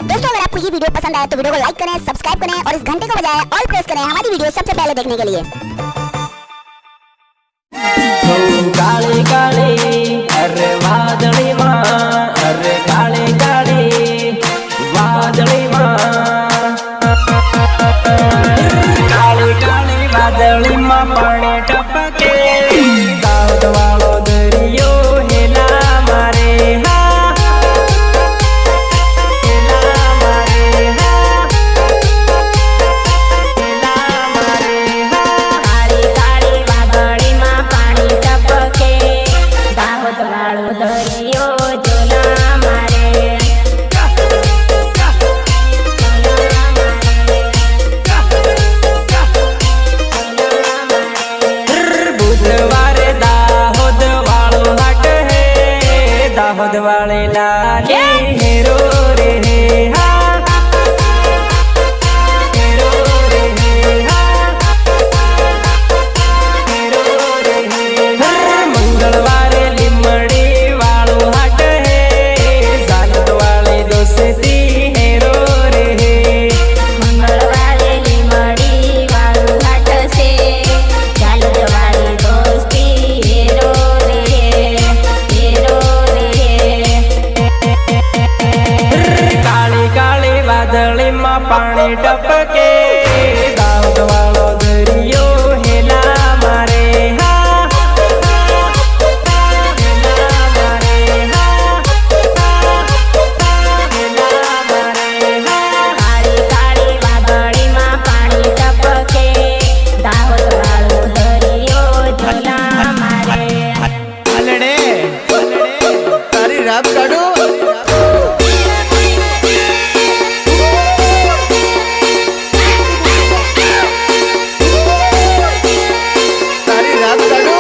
दोस्तों अगर आपको ये वीडियो पसंद आया तो वीडियो को लाइक करें, सब्सक्राइब करें और इस घंटे को बजाय ऑल प्रेस करें हमारी वीडियो सबसे पहले देखने के लिए। काले काले अरे वादળી માં अरे काले काले वादળી માં काले काले वादળી માં પાણી ટપકે દાઉદ વાળો દરિયો હેલા મારે હા હેલા મારે હા હેલા મારે હા કાળી કાળી વાદળીમાં પાણી ટપકે દાહોદ વાળો દરિયો ઝોલા મારે बुधवारे दाहोद वालो हाट है दाहोद वाले लाले हेरो रे हा हेरो रे हा हेरो रे मंगलवारे लिमड़ी वालो हाट है जालद वाले दोस्ती हेरो रे મંગળવારે લીમડી વાળું હાટ છે ચાલુ જવાની દોસ્તી હેરો રે કાળી કાળી વાદળી માં પાણી ટપકે દાઉદ વાળો દરિયો હેલા મારે હા હેલા મારે હા હેલા મારે હા કાળી કાળી વાદળીમાં પાણી ટપકે દાહોદ વાળો દરિયો ઝોલા મારે અલડે તારી રાત કાઢો તારી રાત કાઢો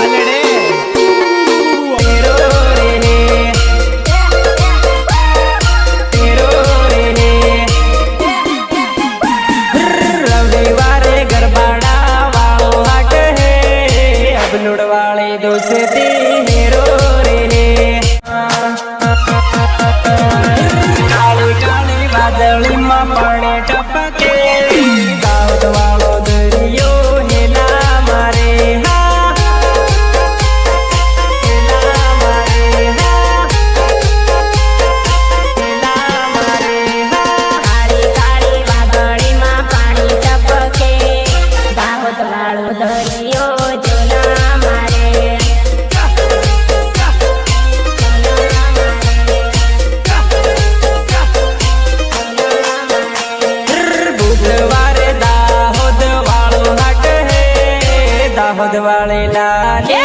અલડે हेरो रे हेरो रे रविवारे गरबाड़ा वालो हाट है अबनुड़ वाले दोस्ती हेरो रे काली काली वादળી માં પાણી ટપકે દાઉદ વાળો દરિયો હેલા મારે હા હેલા મારે હા હેલા મારે હા કાળી કાળી વાદળીમાં પાણી ટપકે દાહોદ વાળો દરિયો ઝોલા મારે बुधवारे दाहोद वालो हाट है दाहोद वाले लाले